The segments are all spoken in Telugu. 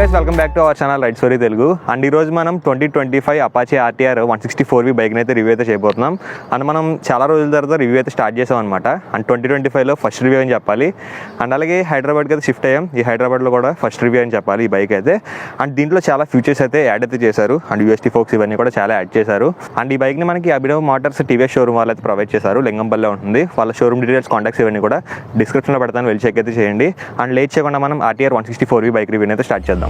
Guys, welcome back to our channel ride story Telugu. And ఈరోజు మనం 2025 అపాచీ RTR 164V బైక్ని అయితే రివ్యూ అయితే చేయబోతున్నాం. అండ్ మనం చాలా రోజుల తర్వాత రివ్యూ అయితే స్టార్ట్ చేసాం అనమాట. అండ్ 2025లో ఫస్ట్ రివ్యూ అని చెప్పాలి. అండ్ అలాగే హైదరాబాద్కి అయితే షిఫ్ట్ అయ్యాం. ఈ హైదరాబాద్లో కూడా ఫస్ట్ రివ్యూ అని చెప్పాలి ఈ బైక్ అయితే. అండ్ దీంట్లో చాలా ఫీచర్స్ అయితే యాడ్ అయితే చేశారు. అండ్ UST ఫోక్స్ ఇవన్నీ కూడా చాలా యాడ్ చేశారు. అండ్ ఈ బైక్ని మనకి అభినవ్ మోటార్స్ TVS షోరూమ్ వాళ్ళు అయితే ప్రొవైడ్ చేశారు. లింగంపల్లిలో ఉంటుంది. వాళ్ళ షోరూమ్ డీటెయిల్స్, కాంటాక్ట్స్ ఇవన్నీ కూడా డిస్క్రిప్షన్లో పెడతాను, వెళ్ళి చెక్ అయితే చేయండి. అండ్ లేట్ చేయకుండా మనం RTR 164V బైక్ రివ్యూని అయితే స్టార్ట్ చేద్దాం.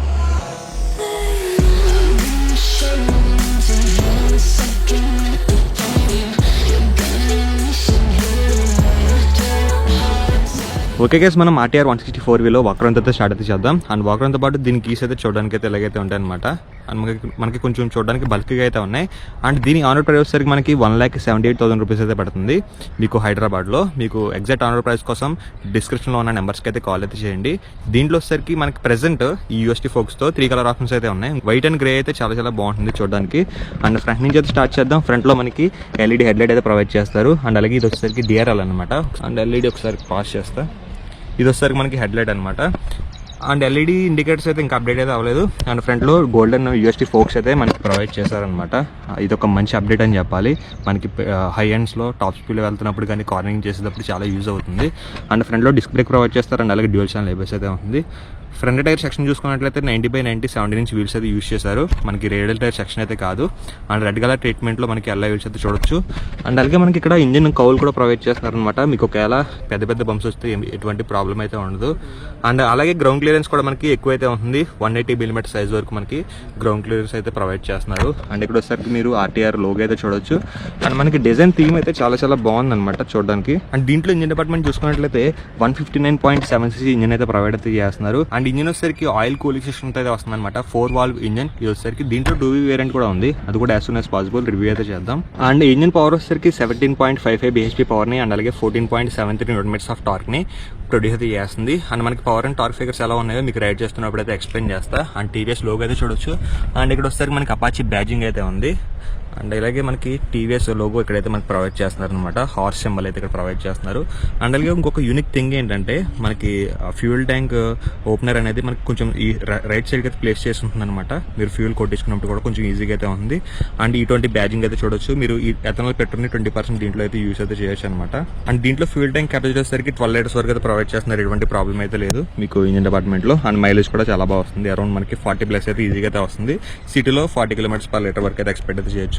ఓకే గైస్, మనం RTR 164Vలో వాకరౌండ్ అయితే స్టార్ట్ అయితే చేద్దాం. అండ్ వాకరౌండ్తో పాటు దీని కీస్ అయితే చూడడానికి అయితే ఎలాగైతే ఉంటాయి అనమాట. అండ్ మనకి కొంచెం చూడడానికి బల్క్గా అయితే ఉన్నాయి. అండ్ దీని ఆనర్ ప్రైస్ వచ్చేసరికి మనకి 1,78,000 రూపీస్ అయితే పడుతుంది మీకు హైదరాబాద్లో. మీకు ఎగ్జాక్ట్ ఆనర్ ప్రైస్ కోసం డిస్క్రిప్షన్లో ఉన్న నెంబర్స్కి అయితే కాల్ అయితే చేయండి. దీంట్లో వచ్చేసరికి మనకి ప్రెసెంట్ ఈ UST ఫోక్స్తో 3 కలర్ ఆప్షన్స్ అయితే ఉన్నాయి. వైట్ అండ్ గ్రే అయితే చాలా చాలా బాగుంటుంది చూడడానికి. అండ్ ఫ్రంట్ నుంచి అయితే స్టార్ట్ చేద్దాం. ఫ్రంట్లో మనకి LED హెడ్లైట్ అయితే ప్రొవైడ్ చేస్తారు. అండ్ అలాగే ఇది వచ్చేసరికి DRL అనమాట. అండ్ LED ఒకసారి పాస్ చేస్తా. ఇది వచ్చేసరికి మనకి హెడ్లైట్ అనమాట. అండ్ LED ఇండికేటర్స్ అయితే ఇంకా అప్డేట్ అయితే అవ్వలేదు. అండ్ ఫ్రంట్లో గోల్డెన్ UST ఫోక్స్ అయితే మనకి ప్రొవైడ్ చేశారనమాట. ఇది ఒక మంచి అప్డేట్ అని చెప్పాలి. మనకి హై ఎండ్స్లో టాప్ స్పీడ్లో వెళ్తున్నప్పుడు కానీ కార్నింగ్ చేసేటప్పుడు చాలా యూజ్ అవుతుంది. అండ్ ఫ్రంట్లో డిస్క్ బ్రేక్ ప్రొవైడ్ చేస్తారు. అండ్ అలాగే డ్యూయల్ ఛానల్ ABS అయితే ఉంది. ఫ్రంట్ టైర్ సెక్షన్ చూసుకున్నట్లయితే 90/90 17 ఇంచ్ వీల్స్ అయితే యూజ్ చేశారు. మనకి రేడియల్ టైర్ సెక్షన్ అయితే కాదు. అండ్ రెడ్ కలర్ ట్రీట్మెంట్లో మనకి అలా వీల్స్ అయితే చూడొచ్చు. అండ్ అలాగే మనకి ఇక్కడ ఇంజిన్ కౌల్ కూడా ప్రొవైడ్ చేస్తారనమాట. మీకు ఒకవేళ పెద్ద పెద్ద బంప్స్ వస్తే ఎటువంటి ప్రాబ్లం అయితే ఉండదు. అండ్ అలాగే గ్రౌండ్ క్లియరెన్స్ కూడా మనకి ఎక్కువైతే ఉంటుంది. 180mm సైజ్ వరకు మనకి గ్రౌండ్ క్లియరెన్స్ అయితే ప్రొవైడ్ చేస్తున్నారు. అండ్ ఇక్కడ వచ్చేసరికి మీరు RTR లోగో అయితే చూడొచ్చు. అండ్ మనకి డిజైన్ థీమ్ అయితే చాలా చాలా బాగుంది అనమాట చూడడానికి. అండ్ దీంట్లో ఇంజిన్ డిపార్ట్మెంట్ చూసుకున్నట్లయితే 159.7cc ఇంజిన్ అయితే ప్రొవైడ్ అయితే చేస్తున్నారు. అండ్ ఇంజిన్ వచ్చేసరికి ఆయిల్ కూలింగ్ సిస్టమ్ అయితే వస్తుంది అనమాట. 4 valve ఇంజిన్. ఇది వచ్చేసరికి దీంట్లో 2V వేరియంట్ కూడా ఉంది. అది కూడా as soon as possible review అయితే చేద్దాం. అండ్ ఇంజిన్ పవర్ వచ్చేసరికి 17.55 bhp పవర్ని అండ్ అలాగే 14.73 Nm ఆఫ్ టార్క్ని ప్రొడ్యూస్ అయితే చేస్తుంది. అండ్ మనకి పవర్ అండ్ టార్క్ ఫిగర్స్ ఎలా ఉన్నాయో మీకు రైడ్ చేస్తున్నప్పుడు అయితే ఎక్స్ప్లెయిన్ చేస్తా. అండ్ TVS లోగో అయితే చూడొచ్చు. అండ్ ఇక్కడ వచ్చేసరికి మనకి అపాచీ బ్యాజింగ్ అయితే ఉంది. అండ్ అలాగే మనకి TVS లోగో ఇక్కడైతే మనకి ప్రొవైడ్ చేస్తున్నారు అనమాట. హార్స్ సింబల్ అయితే ఇక్కడ ప్రొవైడ్ చేస్తున్నారు. అండ్ అలాగే ఇంకొక యూనిక్ థింగ్ ఏంటంటే మనకి ఫ్యూయల్ ట్యాంక్ ఓపెనర్ అనేది మనకి కొంచెం ఈ రైట్ సైడ్కి అయితే ప్లేస్ చేసి ఉంటుంది అనమాట. మీరు ఫ్యూయల్ కొట్టించుకున్నప్పుడు కూడా కొంచెం ఈజీగా అయితే ఉంది. అండ్ ఇటువంటి బ్యాజింగ్ అయితే చూడొచ్చు. మీరు ఈ ఎథనాల్ పెట్రోల్ని 20% దీంట్లో అయితే యూస్ అయితే చేయొచ్చు అనమాట. అండ్ దీంట్లో ఫ్యూయల్ ట్యాంక్ కెపాసిటీ వచ్చేసరికి 12 లీటర్స్ వరకు అయితే ప్రొవైడ్ చేస్తున్నారు. ఎటువంటి ప్రాబ్లం అయితే లేదు మీకు ఇంజిన్ డిపార్ట్మెంట్లో. అండ్ మైలేజ్ కూడా చాలా బాగా వస్తుంది. అరౌండ్ మనకి 40+ అయితే ఈజీగా అయితే వస్తుంది. సిటీలో 40 km/లీటర్ వరకు అయితే ఎక్స్పెక్ట్ అయితే చేయొచ్చు.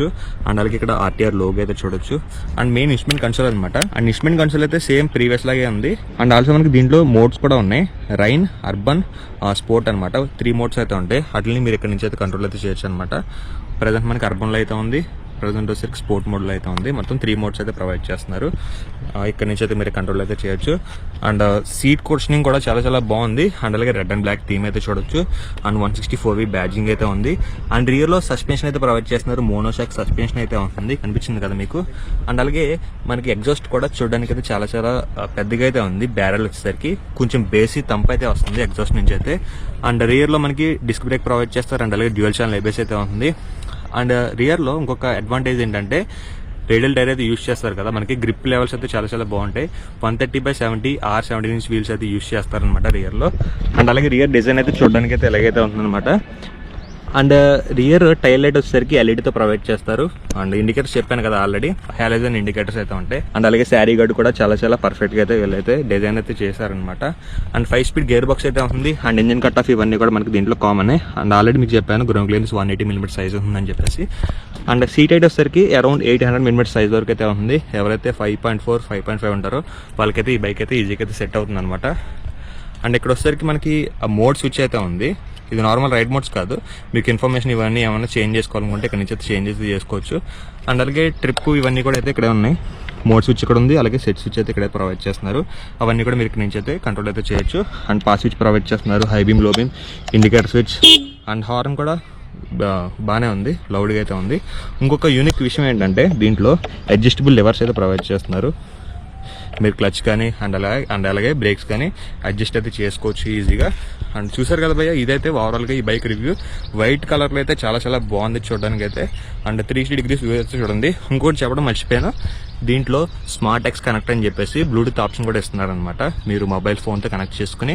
అండ్ అలాగే ఇక్కడ RTR లోగో అయితే చూడొచ్చు. అండ్ మెయిన్ ఇన్స్ట్రుమెంట్ కన్సోల్ అనమాట. అండ్ ఇన్స్ట్రుమెంట్ కన్సోల్ అయితే సేమ్ ప్రీవియస్ లాగే ఉంది. అండ్ ఆల్సో మనకి దీంట్లో మోడ్స్ కూడా ఉన్నాయి. రైన్, అర్బన్, స్పోర్ట్ అనమాట. 3 మోడ్స్ అయితే ఉంటాయి. వాటిని మీరు ఇక్కడ నుంచి అయితే కంట్రోల్ అయితే చేయొచ్చు అనమాట. ప్రజెంట్ మనకి అర్బన్లో అయితే ఉంది. ప్రజెంట్ వచ్చేసరికి స్పోర్ట్ మోడ్లో అయితే ఉంది. మొత్తం 3 మోడ్స్ అయితే ప్రొవైడ్ చేస్తున్నారు. ఇక్కడ నుంచి అయితే మీరు కంట్రోల్ అయితే చేయొచ్చు. అండ్ సీట్ కుషనింగ్ కూడా చాలా చాలా బాగుంది. అండ్ అలాగే రెడ్ అండ్ బ్లాక్ థీమ్ అయితే చూడొచ్చు. అండ్ 164V బ్యాజింగ్ అయితే ఉంది. అండ్ రియర్లో సస్పెన్షన్ అయితే ప్రొవైడ్ చేస్తున్నారు. మోనోషాక్ సస్పెన్షన్ అయితే ఉంటుంది, కనిపించింది కదా మీకు. అండ్ అలాగే మనకి ఎగ్జాస్ట్ కూడా చూడడానికి అయితే చాలా చాలా పెద్దగా అయితే ఉంది. బ్యారెల్ వచ్చేసరికి కొంచెం బేసి తంప్ అయితే వస్తుంది ఎగ్జాస్ట్ నుంచి అయితే. అండ్ రియర్లో మనకి డిస్క్ బ్రేక్ ప్రొవైడ్ చేస్తారు. అండ్ అలాగే డ్యూయల్ ఛానల్ ABS అయితే ఉంది. అండ్ రియర్లో ఇంకొక అడ్వాంటేజ్ ఏంటంటే రేడియల్ టైర్ అయితే యూస్ చేస్తారు కదా. మనకి గ్రిప్ లెవెల్స్ అయితే చాలా చాలా బాగుంటాయి. 130/70 R17 ఇంచ్ వీల్స్ అయితే యూస్ చేస్తారనమాట రియర్లో. అండ్ అలాగే రియర్ డిజైన్ అయితే చూడడానికి అయితే ఎలాగైతే ఉందన్నమాట. అండ్ రియర్ టైల్ లైట్ వచ్చేసరికి LEDతో ప్రొవైడ్ చేస్తారు. అండ్ ఇండికేటర్స్ చెప్పాను కదా ఆల్రెడీ, హాలోజన్ ఇండికేటర్స్ అయితే ఉంటాయి. అండ్ అలాగే శారీ గార్డ్ కూడా చాలా చాలా పర్ఫెక్ట్గా అయితే వీళ్ళైతే డిజైన్ అయితే చేశారనమాట. అండ్ 5 స్పీడ్ గేర్ బాక్స్ అయితే ఉంది. అండ్ ఇంజిన్ కట్ ఆఫ్ ఇవన్నీ కూడా మనకి దీంట్లో కామన్. అండ్ ఆల్రెడీ మీకు చెప్పాను గ్రౌండ్ క్లియరెన్స్ 180mm సైజ్ ఉందని చెప్పేసి. అండ్ సీట్ హైట్ వచ్చేసరికి అరౌండ్ 800mm సైజ్ వరకు అయితే ఉంది. ఎవరైతే 5.4, 5.5 ఉంటారో వాళ్ళకైతే ఈ బైక్ అయితే ఈజీగా అయితే సెట్ అవుతుంది అనమాట. అండ్ ఇక్కడ వచ్చేసరికి మనకి మోడ్ స్విచ్ అయితే ఉంది. ఇది నార్మల్ రైడ్ మోడ్స్ కాదు. మీకు ఇన్ఫర్మేషన్ ఇవన్నీ ఏమైనా చేంజ్ చేసుకోవాలనుకుంటే ఇక్కడ నుంచి అయితే చేంజ్ అయితే చేసుకోవచ్చు. అండ్ అలాగే ట్రిప్ ఇవన్నీ కూడా అయితే ఇక్కడే ఉన్నాయి. మోడ్ స్విచ్ ఇక్కడ ఉంది. అలాగే సెట్ స్విచ్ అయితే ఇక్కడే ప్రొవైడ్ చేస్తున్నారు. అవన్నీ కూడా మీరు ఇక్కడ నుంచి అయితే కంట్రోల్ అయితే చేయొచ్చు. అండ్ పాస్ స్విచ్ ప్రొవైడ్ చేస్తున్నారు. హై బీమ్, లో beam, indicator switch. And horn కూడా బాగానే ఉంది, లౌడ్గా అయితే ఉంది. ఇంకొక యూనిక్ విషయం ఏంటంటే దీంట్లో అడ్జస్టబుల్ లెవర్స్ అయితే ప్రొవైడ్ చేస్తున్నారు. మీరు క్లచ్ కానీ అండ్ అలాగే బ్రేక్స్ కానీ అడ్జస్ట్ అయితే చేసుకోవచ్చు ఈజీగా. అండ్ చూసారు కదా భయ్య, ఇదైతే ఓవరాల్గా ఈ బైక్ రివ్యూ. వైట్ కలర్లో అయితే చాలా చాలా బాగుంది చూడడానికి అయితే. అండ్ 360 degrees వ్యూ అయితే చూడండి. ఇంకోటి చెప్పడం మర్చిపోయాను, దీంట్లో స్మార్ట్ ఎక్స్ కనెక్ట్ అని చెప్పేసి బ్లూటూత్ ఆప్షన్ కూడా ఇస్తున్నారనమాట. మీరు మొబైల్ ఫోన్తో కనెక్ట్ చేసుకుని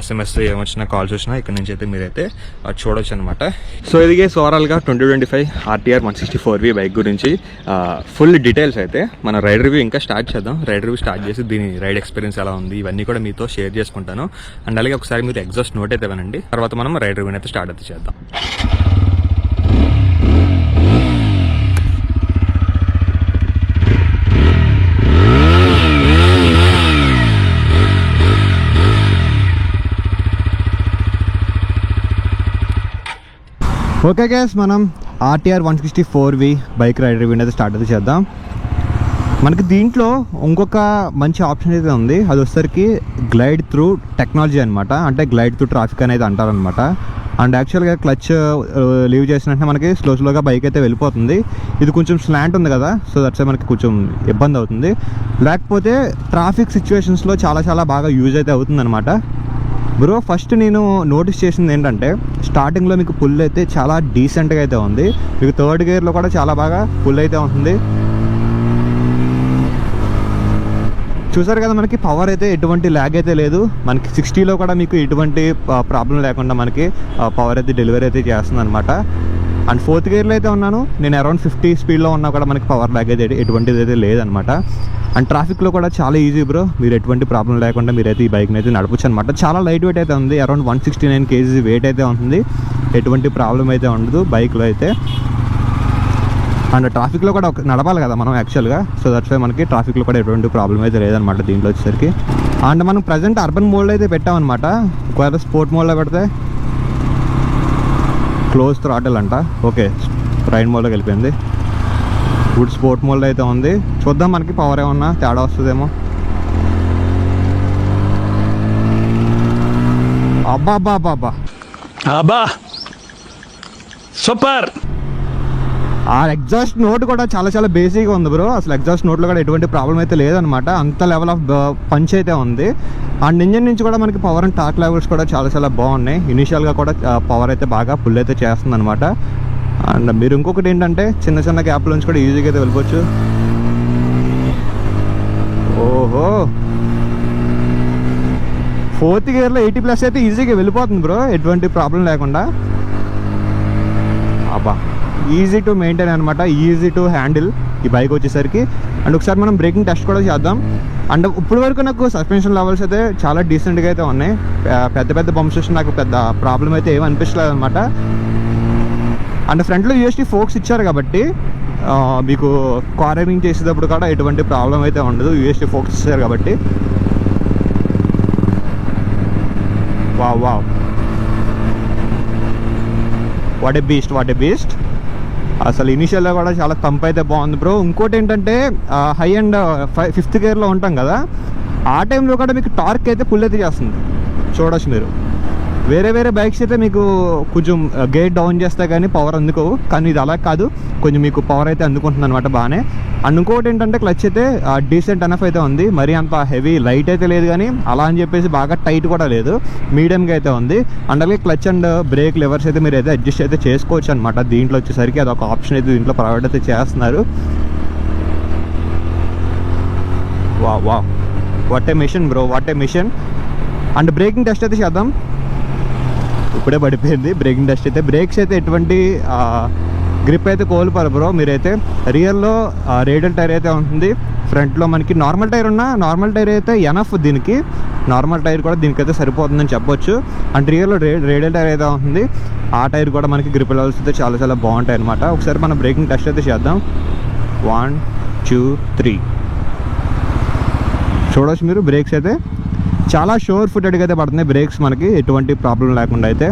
SMS ఏమొచ్చినా కాల్స్ వచ్చినా ఇక్కడ నుంచి అయితే మీరైతే చూడొచ్చు అనమాట. సో ఇది ఓవరాల్గా 2025 RTR 164V బైక్ గురించి ఫుల్ డీటెయిల్స్ అయితే మన రైడ్ రివ్యూ ఇంకా స్టార్ట్ చేద్దాం. రైడ్ రివ్యూ స్టార్ట్ చేసి దీని రైడ్ ఎక్స్పీరియన్స్ ఎలా ఉంది ఇవన్నీ కూడా మీతో షేర్ చేసుకుంటాను. అండ్ అలాగే ఒకసారి మీరు ఎగ్జాస్ట్ నోట్ అయితే వినండి, తర్వాత మనం రైడ్ రివ్యూని అయితే స్టార్ట్ అయితే చేద్దాం. ఓకే గైస్, మనం RTR 164V bike ride review అయితే స్టార్ట్ అయితే చేద్దాం. మనకి దీంట్లో ఇంకొక మంచి ఆప్షన్ అయితే ఉంది, అది వచ్చేసరికి గ్లైడ్ త్రూ టెక్నాలజీ అనమాట. అంటే గ్లైడ్ త్రూ ట్రాఫిక్ అనేది అంటారనమాట. అండ్ యాక్చువల్గా క్లచ్ లీవ్ చేసినట్టే మనకి స్లోగా బైక్ అయితే వెళ్ళిపోతుంది. ఇది కొంచెం స్లాంట్ ఉంది కదా, సో దట్స్ మనకి కొంచెం ఇబ్బంది అవుతుంది. లేకపోతే ట్రాఫిక్ సిచ్యువేషన్స్లో చాలా బాగా యూజ్ అయితే అవుతుంది అనమాట. బ్రో ఫస్ట్ నేను నోటీస్ చేసింది ఏంటంటే స్టార్టింగ్లో మీకు పుల్ అయితే చాలా డీసెంట్గా అయితే ఉంది. మీకు థర్డ్ గేర్లో కూడా చాలా బాగా పుల్ అయితే ఉంటుంది. చూసారు కదా, మనకి పవర్ అయితే ఎటువంటి ల్యాగ్ అయితే లేదు. మనకి 60లో కూడా మీకు ఎటువంటి ప్రాబ్లం లేకుండా మనకి పవర్ అయితే డెలివరీ అయితే చేస్తుంది అనమాట. అండ్ ఫోర్త్ గేర్లో అయితే ఉన్నాను నేను, అరౌండ్ 50 స్పీడ్లో ఉన్నా కూడా మనకి పవర్ ల్యాగ్ అయితే ఎటువంటిది అయితే లేదనమాట. అండ్ ట్రాఫిక్లో కూడా చాలా ఈజీ బ్రో, మీరు ఎటువంటి ప్రాబ్లం లేకుండా మీరైతే ఈ బైక్ని అయితే నడపచ్చు అనమాట. చాలా లైట్ వెయిట్ అయితే ఉంది, అరౌండ్ 169 kg వెయిట్ అయితే ఉంటుంది. ఎటువంటి ప్రాబ్లం అయితే ఉండదు బైక్లో అయితే. అండ్ ట్రాఫిక్లో కూడా నడపాలి కదా మనం యాక్చువల్గా, సో దట్స్ వై మనకి ట్రాఫిక్లో కూడా ఎటువంటి ప్రాబ్లం అయితే లేదనమాట దీంట్లో వచ్చేసరికి. అండ్ మనం ప్రజెంట్ అర్బన్ మోడ్లో అయితే పెట్టామన్నమాట. ఒకవేళ స్పోర్ట్ మోడ్లో పెడితే క్లోజ్ థ్రాటిల్ అంట. ఓకే, రైడ్ మోడ్లోకి వెళ్ళిపోయింది. గుడ్ స్పోర్ట్ మోడ్లో అయితే ఉంది. చూద్దాం మనకి పవర్ ఏమన్నా తేడా వస్తుందేమో. అబ్బా సూపర్. ఆ ఎగ్జాస్ట్ నోట్ కూడా చాలా బేసిక్గా ఉంది బ్రో. అసలు ఎగ్జాస్ట్ నోట్లో కూడా ఎటువంటి ప్రాబ్లం అయితే లేదనమాట. అంత లెవెల్ ఆఫ్ పంచ్ అయితే ఉంది. అండ్ ఇంజన్ నుంచి కూడా మనకి పవర్ అండ్ టార్క్ లెవెల్స్ కూడా చాలా బాగున్నాయి. ఇనిషియల్గా కూడా పవర్ అయితే బాగా పుల్ అయితే చేస్తుంది అనమాట. అండ్ మీరు ఇంకొకటి ఏంటంటే చిన్న గ్యాప్ల నుంచి కూడా ఈజీగా అయితే వెళ్ళిపోవచ్చు. ఓహో, ఫోర్త్ గేర్లో 80+ అయితే ఈజీగా వెళ్ళిపోతుంది బ్రో, ఎటువంటి ప్రాబ్లం లేకుండా. అబ్బా, ఈజీ టు మెయింటైన్ అనమాట, ఈజీ టు హ్యాండిల్ ఈ బైక్ వచ్చేసరికి. అండ్ ఒకసారి మనం బ్రేకింగ్ టెస్ట్ కూడా చేద్దాం. అండ్ ఇప్పుడు వరకు నాకు సస్పెన్షన్ లెవెల్స్ అయితే చాలా డీసెంట్గా అయితే ఉన్నాయి. పెద్ద బంప్స్ నాకు పెద్ద ప్రాబ్లం అయితే ఏమి అనిపించలేదు అనమాట. అండ్ ఫ్రంట్లో UST ఫోక్స్ ఇచ్చారు కాబట్టి మీకు కార్నరింగ్ చేసేటప్పుడు కూడా ఎటువంటి ప్రాబ్లం అయితే ఉండదు. UST ఫోక్స్ ఇచ్చారు కాబట్టి. Wow what A beast. అసలు ఇనిషియల్గా కూడా చాలా థంప్ అయితే బాగుంది బ్రో. ఇంకోటి ఏంటంటే హై అండ్ 5th గేర్లో ఉంటాం కదా, ఆ టైంలో కూడా మీకు టార్క్ అయితే పుల్ అయితే చేస్తుంది. చూడొచ్చు మీరు. వేరే బైక్స్ అయితే మీకు కొంచెం గేట్ డౌన్ చేస్తే కానీ పవర్ అందుకోవు, కానీ ఇది అలా కాదు, కొంచెం మీకు పవర్ అయితే అందుకుంటుంది అనమాట బాగానే. అండ్ ఇంకోటి ఏంటంటే క్లచ్ అయితే డీసెంట్ ఎనఫ్ అయితే ఉంది. మరీ అంత హెవీ లైట్ అయితే లేదు, కానీ అలా అని చెప్పేసి బాగా టైట్ కూడా లేదు, మీడియంగా అయితే ఉంది. అండ్ అలాగే క్లచ్ అండ్ బ్రేక్ లెవర్స్ అయితే మీరు అయితే అడ్జస్ట్ అయితే చేసుకోవచ్చు అనమాట. దీంట్లో వచ్చేసరికి అదొక ఆప్షన్ అయితే దీంట్లో ప్రొవైడ్ అయితే చేస్తున్నారు. Wow what a machine bro, what a machine. And braking test అయితే చేద్దాం. ఇప్పుడే పడిపోయింది బ్రేకింగ్ టెస్ట్ అయితే. బ్రేక్స్ అయితే ఎటువంటి గ్రిప్ అయితే కోల్పోరు బ్రో మీరైతే. రియల్లో రేడియల్ టైర్ అయితే ఉంటుంది. ఫ్రంట్లో మనకి నార్మల్ టైర్ అయితే ఎనఫ్ దీనికి. నార్మల్ టైర్ కూడా దీనికైతే సరిపోతుందని చెప్పొచ్చు. అండ్ రియల్లో రేడియల్ టైర్ అయితే ఉంటుంది. ఆ టైర్ కూడా మనకి గ్రిప్ లెవెల్స్ అయితే చాలా బాగుంటాయి అనమాట. ఒకసారి మనం బ్రేకింగ్ టెస్ట్ అయితే చేద్దాం. 1 2 3 చూడవచ్చు మీరు. బ్రేక్స్ అయితే చాలా షోర్ ఫుటెడ్గా అయితే పడుతున్నాయి బ్రేక్స్, మనకి ఎటువంటి ప్రాబ్లం లేకుండా అయితే.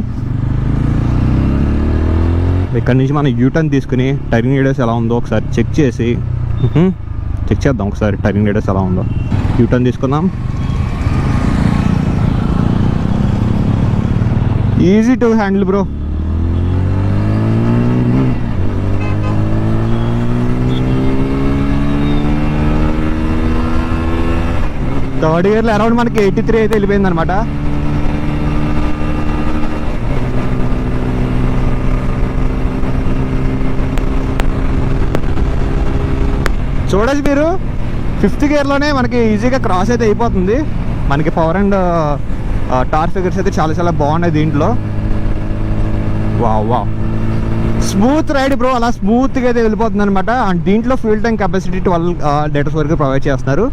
ఇక్కడ నుంచి మనం యూటర్న్ తీసుకుని టర్నింగ్ రేడియస్ ఎలా ఉందో ఒకసారి చెక్ చేద్దాం. ఒకసారి టర్నింగ్ రేడియస్ ఎలా ఉందో యూటర్న్ తీసుకుందాం. Easy to handle bro. Third ఇయర్లో అరౌండ్ మనకి 83 అయితే వెళ్ళిపోయింది అనమాట. చూడొచ్చు మీరు 5th గేర్లోనే మనకి ఈజీగా క్రాస్ అయితే అయిపోతుంది. మనకి పవర్ అండ్ టార్ ఫిగర్స్ అయితే చాలా చాలా బాగున్నాయి దీంట్లో. వావ్ స్మూత్ రైడ్ బ్రో, అలా స్మూత్గా అయితే వెళ్ళిపోతుంది అనమాట. అండ్ దీంట్లో ఫ్యూల్ ట్యాంక్ కెపాసిటీ 12 లీటర్స్ వరకు ప్రొవైడ్ చేస్తున్నారు.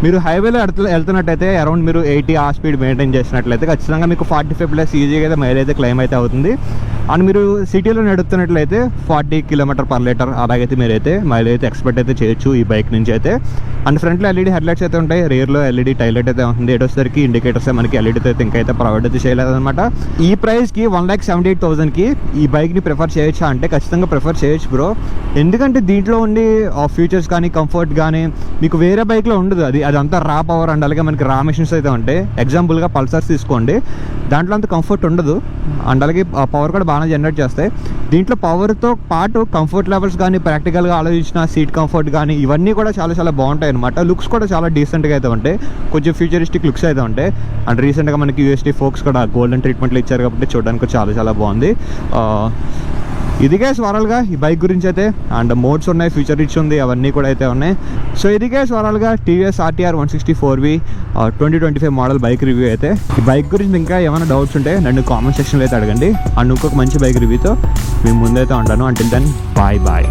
మీరు హైవేలో వెళ్తున్నట్టయితే అరౌండ్ మీరు 80 ఆ స్పీడ్ మెయింటైన్ చేసినట్లయితే ఖచ్చితంగా మీకు 45+ ఈజీగా అయితే మైలేజ్ అయితే క్లైమ్ అయితే అవుతుంది. అండ్ మీరు సిటీలో నడుపుతున్నట్లయితే 40 km/L అలాగైతే మీరైతే మైలేజ్ అయితే ఎక్స్పెక్ట్ అయితే చేయొచ్చు ఈ బైక్ నుంచి అయితే. అండ్ ఫ్రంట్లో ఎల్ఈడి హెడ్లైట్స్ అయితే ఉంటాయి, రియర్లో ఎల్ఈడి టైలైట్ అయితే ఉంటుంది. ఎటోసరికి ఇండికేటర్స్ మనకి ఎల్ఈడి అయితే ఇంకైతే ప్రొవైడ్ అయితే చేయలేదు అనమాట. ఈ ప్రైస్కి 1,78,000కి ఈ బైక్ని ప్రిఫర్ చేయొచ్చా అంటే ఖచ్చితంగా ప్రిఫర్ చేయొచ్చు బ్రో. ఎందుకంటే దీంట్లో ఉండి ఫీచర్స్ కానీ కంఫర్ట్ కానీ మీకు వేరే బైక్లో ఉండదు. అదంతా రా పవర్ అండ్ అలాగే మనకి రా మిషన్స్ అయితే ఉంటాయి. ఎగ్జాంపుల్గా పల్సర్స్ తీసుకోండి, దాంట్లో అంత కంఫర్ట్ ఉండదు అండ్ అలాగే పవర్ కూడా బాగా జనరేట్ చేస్తాయి. దీంట్లో పవర్తో పాటు కంఫర్ట్ లెవెల్స్ కానీ ప్రాక్టికల్గా ఆలోచించిన సీట్ కంఫర్ట్ కానీ ఇవన్నీ కూడా చాలా చాలా బాగుంటాయి అనమాట. లుక్స్ కూడా చాలా డీసెంట్గా అయితే ఉంటాయి, కొంచెం ఫ్యూచరిస్టిక్ లుక్స్ అయితే ఉంటాయి. అండ్ రీసెంట్గా మనకి యూఎస్టీ ఫోక్స్ కూడా గోల్డెన్ ట్రీట్మెంట్లు ఇచ్చారు కాబట్టి చూడడానికి చాలా చాలా బాగుంది. ఇది గైస్ ఓవరాల్గా ఈ బైక్ గురించి అయితే. అండ్ మోడ్స్ ఉన్నాయి, ఫ్యూచర్ రిచ్ ఉంది, అవన్నీ కూడా అయితే ఉన్నాయి. సో ఇది గైస్ ఓవరాల్గా TVS RTR 160/4V 2025 model bike review అయితే. ఈ బైక్ గురించి ఇంకా ఏమైనా డౌట్స్ ఉంటే నన్ను కామెంట్ సెక్షన్లో అయితే అడగండి. అండ్ ఇంకొక మంచి బైక్ రివ్యూతో మేము ముందైతే ఉంటాను. Until then bye.